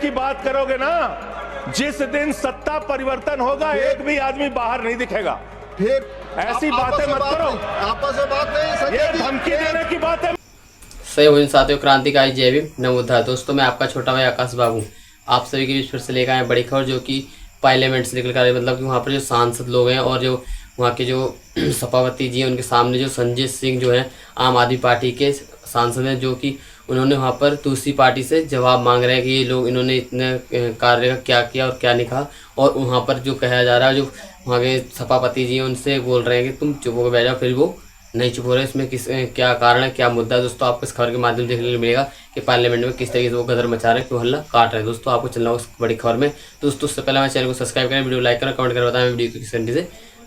की बात करोगे ना, जिस दिन सत्ता परिवर्तन होगा एक भी आदमी बाहर नहीं दिखेगा। फिर ऐसी बातें मत करो, आपस में बात नहीं, ये धमकी देने की बात है। सही हुई साथियों, क्रांतिकारी जय भीम नमो बुद्धाय। दोस्तों मैं आपका छोटा भाई आकाश बाबू आप सभी के बीच फिर से लेकर आए बड़ी खबर, जो कि पार्लियामेंट से निकल कर आई। मतलब कि वहाँ पर जो सांसद लोग हैं और जो वहाँ के जो सभापति जी हैं, उनके सामने जो संजय सिंह जो है आम आदमी पार्टी के सांसद हैं, जो कि उन्होंने वहाँ पर दूसरी पार्टी से जवाब मांग रहे हैं कि ये लोग इन्होंने इतने कार्य का क्या किया और क्या नहीं कहा। और वहाँ पर जो कहा जा रहा है, जो वहाँ के सभापति जी हैं उनसे बोल रहे हैं कि तुम चुप होकर बैठ जाओ, फिर वो नहीं चुप हो रहे। इसमें किस क्या कारण है, क्या मुद्दा है दोस्तों, आपको इस खबर के माध्यम से देखने को मिलेगा कि पार्लियामेंट में किस तरीके से वो गदर मचा रहे हैं, क्यों हल्ला काट रहे हैं। दोस्तों आपको चलना होगा उस बड़ी खबर में। दोस्तों उससे पहले हमारे चैनल को सब्सक्राइब करें, वीडियो लाइक करें, कमेंट करें, बताएं वीडियो को किस घंटे से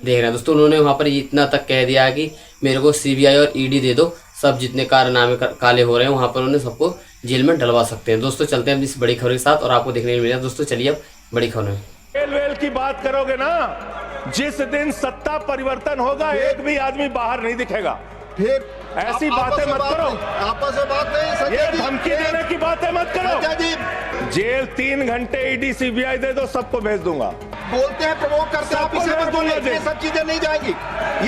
देख रहे हैं। दोस्तों उन्होंने वहाँ पर इतना तक कह दिया कि मेरे को CBI और ED दे दो, सब जितने कारनामे काले हो रहे हैं वहाँ पर उन्हें सबको जेल में डलवा सकते हैं। दोस्तों चलते हैं इस बड़ी खबर के साथ और आपको देखने को मिलेगा। दोस्तों चलिए अब बड़ी खबर में। जेल वेल की बात करोगे ना, जिस दिन सत्ता परिवर्तन होगा एक भी आदमी बाहर नहीं दिखेगा। फिर ऐसी बातें मत करो, आपस में बात नहीं, ये धमकी देने की बातें मत करो। संजय जी जेल 3 घंटे ED CBI दे दो, सबको भेज दूंगा। बोलते हैं, प्रमोट करते हैं, आप सबको इसे भेज मत बोलिए। दूंगा ये सब चीजें नहीं जाएंगी,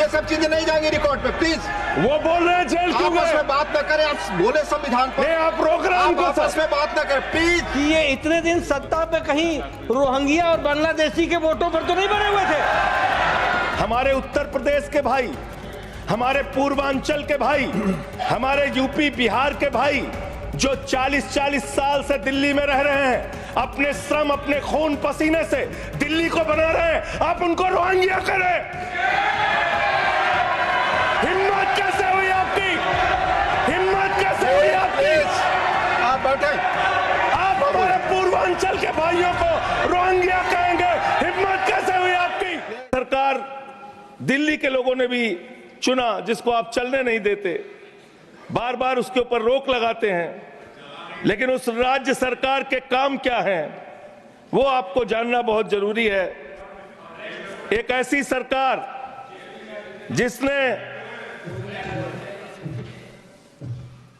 ये सब चीजें नहीं जाएंगी रिकॉर्ड पे, प्लीज। वो बोल रहे हैं जेल क्यों आपस गए? में बात न करें, आप बोले संविधान पर, नहीं, आप प्रोग्राम को आपस में बात न करें प्लीज। कि ये इतने दिन सत्ता पे कहीं रोहिंग्या और बांग्लादेशी के वोटों पर तो नहीं बने हुए थे। हमारे उत्तर प्रदेश के भाई, हमारे पूर्वांचल के भाई, हमारे यूपी बिहार के भाई जो 40-40 साल से दिल्ली में रह रहे हैं, अपने श्रम अपने खून पसीने से दिल्ली को बना रहे हैं, आप उनको रोहिंग्या करें। हिम्मत कैसे हुई आपकी, हिम्मत कैसे हुई आपकी? आप बैठे, आप हमारे पूर्वांचल के भाइयों को रोहिंग्या कहेंगे, हिम्मत कैसे हुई आपकी? सरकार दिल्ली के लोगों ने भी चुना, जिसको आप चलने नहीं देते, बार बार उसके ऊपर रोक लगाते हैं, लेकिन उस राज्य सरकार के काम क्या हैं वो आपको जानना बहुत जरूरी है। एक ऐसी सरकार जिसने,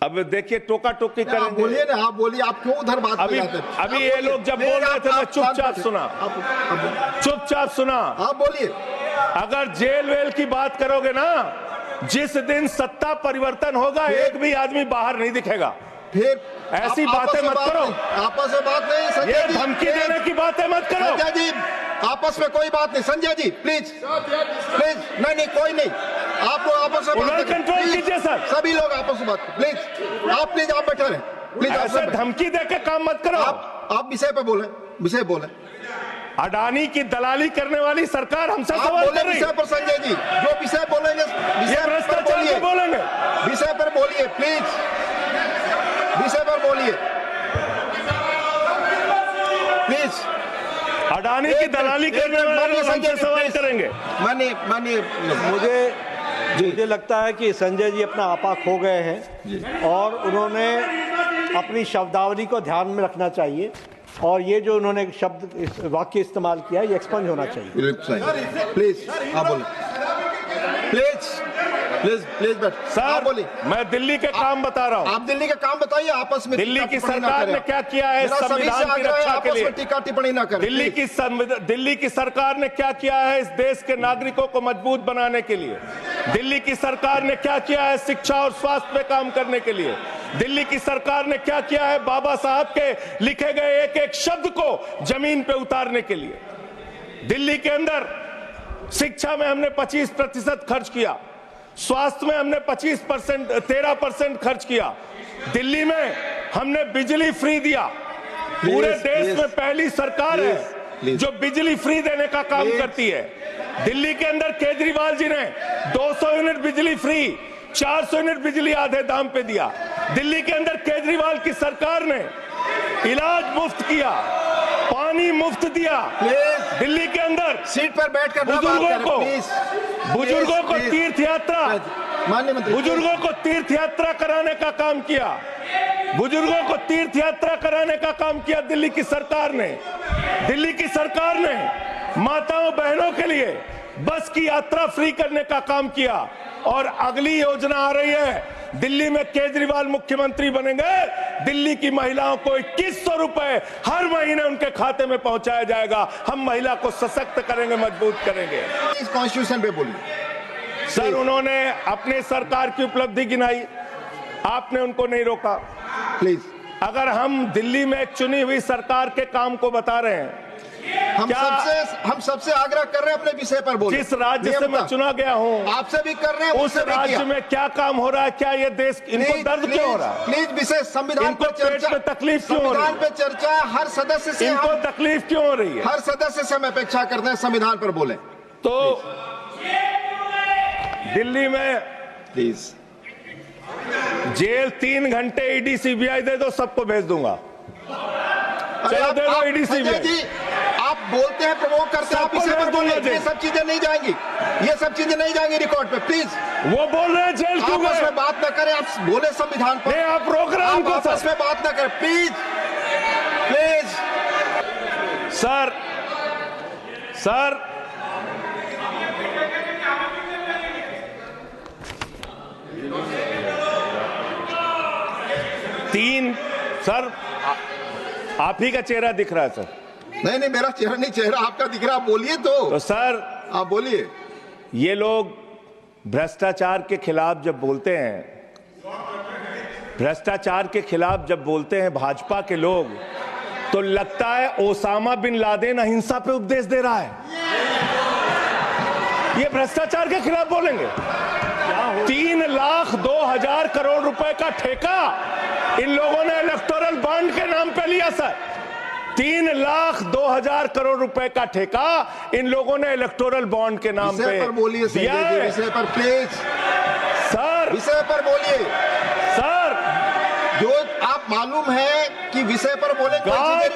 अब देखिए टोका टोकी आप करेंगे। बोलिए ना, आप बोलिए, आप क्यों उधर बात अभी कर जाते हैं? अभी आप ये बोलिए। लोग जब नहीं, बोल रहे थे मैं चुपचाप सुना, आप चुपचाप सुना। आप बोलिए। अगर जेल वेल की बात करोगे ना, जिस दिन सत्ता परिवर्तन होगा एक भी आदमी बाहर नहीं दिखेगा। फिर ऐसी आपस बातें में मत बात करो, नहीं, आपस में बात नहीं, संजय ये जी, धमकी प्लीज। देने की बातें मत करो। संजय जी आपस में कोई बात नहीं, संजय जी प्लीज प्लीज, नहीं नहीं कोई नहीं, आप लोग आपस में बात उधर करें, कंट्रोल प्लीज। कीजिए सर। सभी लोग आपस में बात करें, प्लीज आप, प्लीज आप बैठे रहे, प्लीज आप ऐसे सब बैठे। धमकी दे के काम मत करो। आप विषय पे बोले, विषय बोले, अडानी की दलाली करने वाली सरकार हमसे आप सवाल बोले कर रही विषय पर। संजय जी जो विषय बोलेंगे ये विषय पर भ्रष्टाचार बोलिए, पे बोलेंगे। विषय पर बोलिए प्लीज, विषय पर बोलिए प्लीज। अडानी की दलाली करने वाले लोग हमसे सवाल करेंगे। मानिए मुझे लगता है कि संजय जी अपना आपा खो गए हैं और उन्होंने अपनी शब्दावली को ध्यान में रखना चाहिए, और ये जो उन्होंने शब्द वाक्य इस्तेमाल किया है ये एक्सपंज होना चाहिए। प्लीज आप बोले, प्लीज प्लीज प्लीज बैठ। सर बोलिए, मैं दिल्ली के काम बता रहा हूँ। आप दिल्ली का काम बताइए, आपस में दिल्ली की टिप्पणी ना सरकार करें। ने क्या किया है मेरा सभी से संविधान की आग्रह है, रक्षा के आपस लिए? में टीका टिप्पणी ना करें। दिल्ली की सरकार ने क्या किया है इस देश के नागरिकों को मजबूत बनाने के लिए? दिल्ली की सरकार ने क्या किया है शिक्षा और स्वास्थ्य पे काम करने के लिए? दिल्ली की सरकार ने क्या किया है बाबा साहब के लिखे गए एक एक शब्द को जमीन पे उतारने के लिए? दिल्ली के अंदर शिक्षा में हमने 25% खर्च किया, स्वास्थ्य में हमने 13% खर्च किया, दिल्ली में हमने बिजली फ्री दिया। पूरे देश में पहली सरकार है जो बिजली फ्री देने का काम करती है। दिल्ली के अंदर केजरीवाल जी ने 200 यूनिट बिजली फ्री, 400 यूनिट बिजली आधे दाम पे दिया। दिल्ली के अंदर केजरीवाल की सरकार ने इलाज मुफ्त किया, पानी मुफ्त दिया। दिल्ली के अंदर सीट पर बैठकर बुजुर्गों को तीर्थ यात्रा, माननीय मंत्री, बुजुर्गों को तीर्थ यात्रा कराने का काम किया, बुजुर्गों को तीर्थ यात्रा कराने का काम किया दिल्ली की सरकार ने। दिल्ली की सरकार ने माताओं बहनों के लिए बस की यात्रा फ्री करने का काम किया। और अगली योजना आ रही है, दिल्ली में केजरीवाल मुख्यमंत्री बनेंगे, दिल्ली की महिलाओं को 2100 रुपए हर महीने उनके खाते में पहुंचाया जाएगा। हम महिला को सशक्त करेंगे, मजबूत करेंगे। इस कॉन्स्टिट्यूशन पे बोलिए। सर, उन्होंने अपने सरकार की उपलब्धि गिनाई, आपने उनको नहीं रोका। प्लीज, अगर हम दिल्ली में एक चुनी हुई सरकार के काम को बता रहे हैं, हम सबसे आग्रह कर रहे हैं अपने विषय पर बोलिए। जिस राज्य से मैं चुना गया हूं, आपसे भी कर रहे हैं, उस राज्य में क्या काम हो रहा है, क्या ये देश, इनको दर्द क्यों हो रहा है? प्लीज विषय संविधान इनको पर पेट चर्चा, में तकलीफ क्यों हो रही है? संविधान पे चर्चा हर सदस्य से, इनको तकलीफ क्यों हो रही है? हर सदस्य से हम अपेक्षा करते हैं संविधान पर बोले। तो दिल्ली में प्लीज जेल 3 घंटे ईडी सीबीआई दे दो, सबको भेज दूंगा। चलो दे दो ईडी संजय जी, आप बोलते हैं, प्रवोक करते हैं, आप इसे पर बोलिए। ये सब चीजें नहीं जाएंगी, ये सब चीजें नहीं जाएंगी रिकॉर्ड पे। प्लीज, वो बोल रहे हैं जेल क्यों आपस गए? में बात न करें, आप बोले संविधान पर। नहीं, आप रोक रहे हैं आप उनको। आपस में बात न करें, please please. Sir, sir, sir, आप ही का चेहरा दिख रहा है सर। नहीं नहीं, मेरा चेहरा नहीं, चेहरा आपका दिख रहा, आप बोलिए तो सर, आप बोलिए। ये लोग भ्रष्टाचार के खिलाफ जब बोलते हैं, भ्रष्टाचार के खिलाफ जब बोलते हैं भाजपा के लोग, तो लगता है ओसामा बिन लादेन अहिंसा पे उपदेश दे रहा है। ये भ्रष्टाचार के खिलाफ बोलेंगे। 3,02,000 करोड़ रुपए का ठेका इन लोगों ने इलेक्टोरल बॉन्ड के नाम पे लिया सर। 3,02,000 करोड़ रुपए का ठेका इन लोगों ने इलेक्टोरल बॉन्ड के नाम पे बोलिए दिया है। विषय पर प्लीज सर, विषय पर बोलिए सर। जो आप मालूम है कि विषय पर बोले, गाय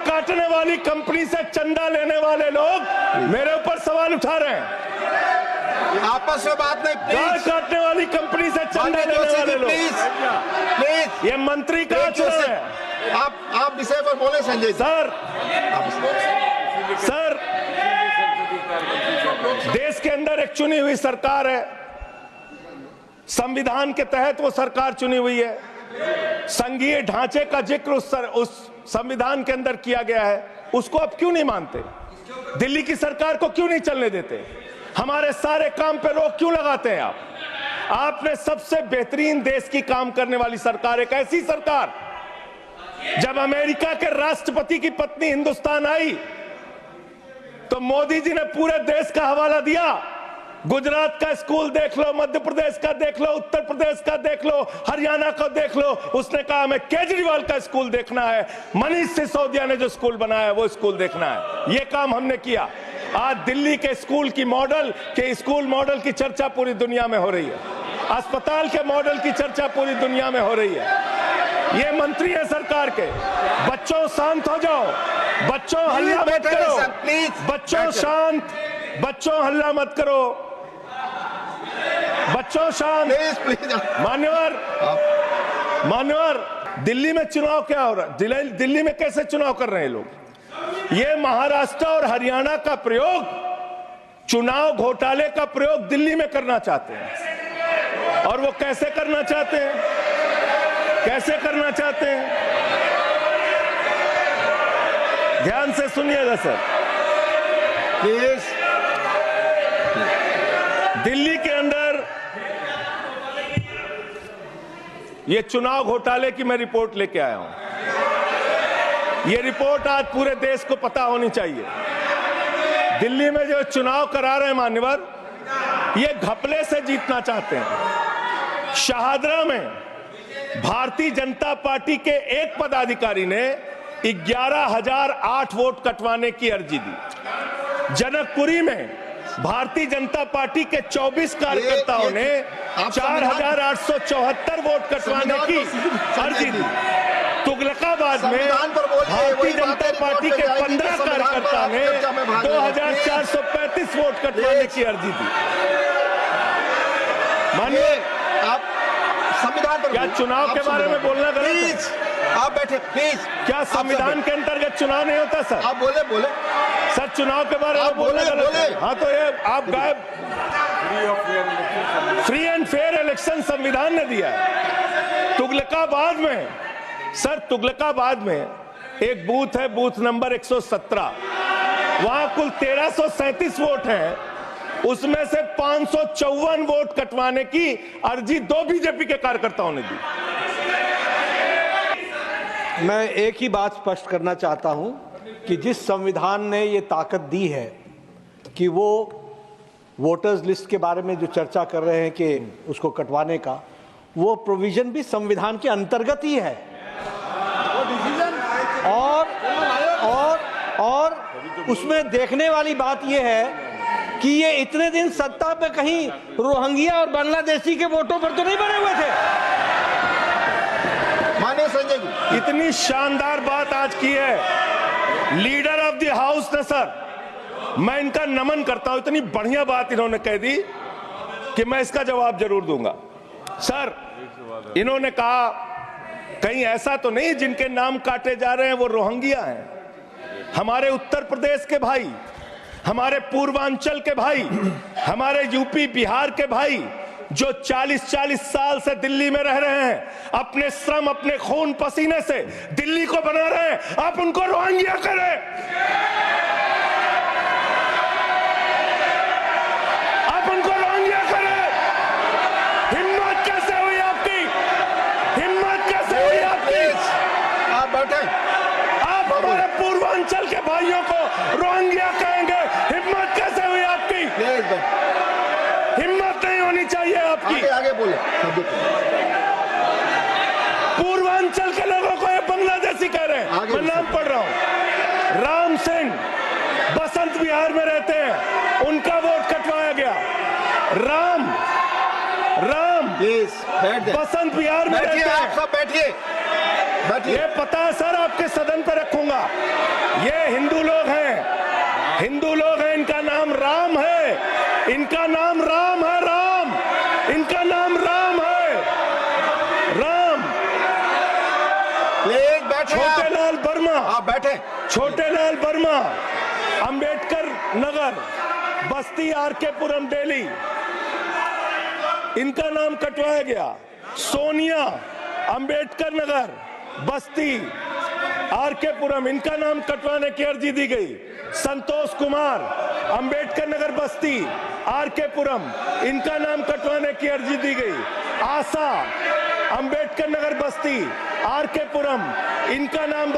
काटने वाली कंपनी से चंदा लेने वाले लोग मेरे ऊपर सवाल उठा रहे हैं। आपस में बात नहीं, गाय काटने वाली कंपनी से चंदा लेने वाले लोग, प्लीज। ये मंत्री का चुनाव है। आप विषय पर बोले संजय सर। सर, देश के अंदर एक चुनी हुई सरकार है, संविधान के तहत वो सरकार चुनी हुई है, संघीय ढांचे का जिक्र उस संविधान के अंदर किया गया है, उसको आप क्यों नहीं मानते? दिल्ली की सरकार को क्यों नहीं चलने देते? हमारे सारे काम पे रोक क्यों लगाते हैं आप? आपने सबसे बेहतरीन देश की काम करने वाली सरकार, एक ऐसी सरकार, जब अमेरिका के राष्ट्रपति की पत्नी हिंदुस्तान आई तो मोदी जी ने पूरे देश का हवाला दिया। गुजरात का स्कूल देख लो, मध्य प्रदेश का देख लो, उत्तर प्रदेश का देख लो, हरियाणा का देख लो। उसने कहा हमें केजरीवाल का स्कूल देखना है, मनीष सिसोदिया ने जो स्कूल बनाया है वो स्कूल देखना है। ये काम हमने किया। आज दिल्ली के स्कूल मॉडल की चर्चा पूरी दुनिया में हो रही है, अस्पताल के मॉडल की चर्चा पूरी दुनिया में हो रही है। ये मंत्री है सरकार के। बच्चों शांत हो जाओ, बच्चों हल्ला मत करो, बच्चों शांत, बच्चों हल्ला मत करो, बच्चों शांत। मान्यवर, दिल्ली में चुनाव क्या हो रहा है? दिल्ली में कैसे चुनाव कर रहे हैं लोग? ये महाराष्ट्र और हरियाणा का प्रयोग, चुनाव घोटाले का प्रयोग दिल्ली में करना चाहते हैं। और वो कैसे करना चाहते हैं? कैसे करना चाहते हैं? ध्यान से सुनिएगा सर। प्लीज। दिल्ली के अंदर ये चुनाव घोटाले की मैं रिपोर्ट लेके आया हूं। ये रिपोर्ट आज पूरे देश को पता होनी चाहिए। दिल्ली में जो चुनाव करा रहे हैं मान्यवर, ये घपले से जीतना चाहते हैं। शाहदरा में भारतीय जनता पार्टी के एक पदाधिकारी ने 11,008 वोट कटवाने की अर्जी दी। जनकपुरी में भारतीय जनता पार्टी के 24 कार्यकर्ताओं ने 4,874 वोट कटवाने की अर्जी दी। तुगलकाबाद में भारतीय जनता पार्टी के 15 कार्यकर्ता ने 2,435 वोट कटवाने की अर्जी दी। मानिए, आप संविधान पर क्या चुनाव के बारे में बोलना गलत है? आप बैठे प्लीज। क्या संविधान के अंतर्गत चुनाव नहीं होता सर? आप बोले सर चुनाव के बारे में आप बोले, गलत है। बोले। हाँ तो ये आप गायब। फ्री एंड फेयर इलेक्शन संविधान ने दिया है। तुगलकाबाद में, सर तुगलकाबाद में एक बूथ है, बूथ नंबर 117, वहां कुल 1337 वोट हैं, उसमें से 554 वोट कटवाने की अर्जी 2 बीजेपी के कार्यकर्ताओं ने दी। मैं एक ही बात स्पष्ट करना चाहता हूं कि जिस संविधान ने ये ताकत दी है कि वो वोटर्स लिस्ट के बारे में जो चर्चा कर रहे हैं कि उसको कटवाने का, वो प्रोविजन भी संविधान के अंतर्गत ही है। और उसमें देखने वाली बात यह है कि ये इतने दिन सत्ता पे कहीं रोहिंग्या और बांग्लादेशी के वोटों पर तो नहीं बने हुए थे। मानिए संजय जी, इतनी शानदार बात आज की है लीडर ऑफ द हाउस ने। सर मैं इनका नमन करता हूं, इतनी बढ़िया बात इन्होंने कह दी कि मैं इसका जवाब जरूर दूंगा। सर इन्होंने कहा कहीं ऐसा तो नहीं जिनके नाम काटे जा रहे हैं वो रोहिंग्या हैं। हमारे उत्तर प्रदेश के भाई, हमारे पूर्वांचल के भाई, हमारे यूपी बिहार के भाई जो 40-40 साल से दिल्ली में रह रहे हैं, अपने श्रम अपने खून पसीने से दिल्ली को बना रहे हैं, आप उनको रोहिंग्या करें। आप उनको रोहिंग्या करें। हिम्मत कैसे हुई आपकी? हिम्मत कैसे हुई आपकी? आप बैठे। आप हमारे पूर्वांचल के भाइयों को रोहिंग्या कहेंगे? हिम्मत कैसे हुई आपकी? प्लीज बैठ। हिम्मत नहीं होनी चाहिए आपकी। आगे आगे बोले। पूर्वांचल के लोगों को ये बांग्लादेशी कह रहे हैं। आगे मैं नाम पढ़ रहा हूं, राम सिंह बसंत विहार में रहते हैं, उनका वोट कटवाया गया। राम प्लीज बैठ जाइए। बसंत विहार में बैठिए, रहते आप हैं। सब बैठिए, बैठिए। ये पता है सर, आपके सदन पर रखूंगा। ये हिंदू लोग हैं, हिंदू लोग हैं, इनका नाम राम है, इनका नाम राम है, राम, इनका नाम राम है, राम। प्लीज बैठे। छोटे लाल वर्मा, आप बैठे। छोटे लाल वर्मा, अंबेडकर नगर, बस्ती आरकेपुरम दिल्ली, इनका नाम कटवाया गया। सोनिया, अंबेडकर नगर, बस्ती आरकेपुरम, इनका नाम कटवाने की अर्जी दी गई। संतोष कुमार, अंबेडकर नगर, बस्ती आरकेपुरम, इनका नाम कटवाने की अर्जी दी गई। आशा, अंबेडकर नगर, बस्ती आरकेपुरम, इनका नाम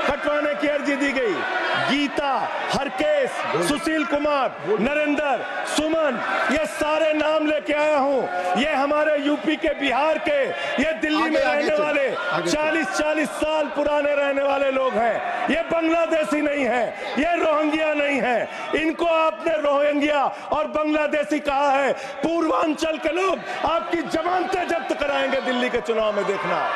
कटवाने की अर्जी दी गई। गीता, हरकेश, सुशील कुमार, नरेंद्र, सुमन, ये सारे नाम लेके आया हूं। ये हमारे यूपी के, बिहार के, ये दिल्ली में रहने वाले 40-40 साल पुराने रहने वाले लोग हैं। ये बांग्लादेशी नहीं है, ये रोहिंग्या नहीं है। इनको आपने रोहिंग्या और बांग्लादेशी कहा है। पूर्वांचल के लोग आपकी जमानतें जब्त कराएंगे दिल्ली के चुनाव में, देखना।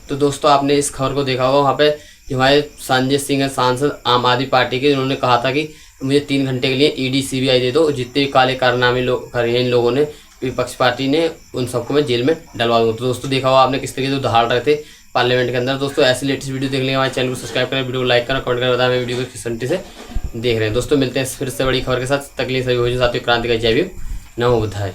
तो दोस्तों आपने इस खबर को देखा होगा, वहाँ पे हमारे संजय सिंह है, सांसद आम आदमी पार्टी के, जिन्होंने कहा था कि मुझे 3 घंटे के लिए ईडी सीबीआई दे दो, जितने भी काले कारनामे लोग करे हैं इन लोगों ने, विपक्ष पार्टी ने, उन सबको मैं जेल में डलवा दूंगा। तो दोस्तों देखा होगा आपने किस तरीके से उधार रहे थे पार्लियामेंट के अंदर। दोस्तों ऐसी लेटेस्ट वीडियो देखने के हमारे चैनल को सब्सक्राइब करें, वीडियो को लाइक करें, कमेंट करें, बताएं हमें वीडियो को किस घंटे से देख रहे हैं। दोस्तों मिलते हैं फिर से बड़ी खबर के साथ, तक के लिए सभी भोजन साथियों, क्रांतिकारी जय भीम, नमो बुद्धाय।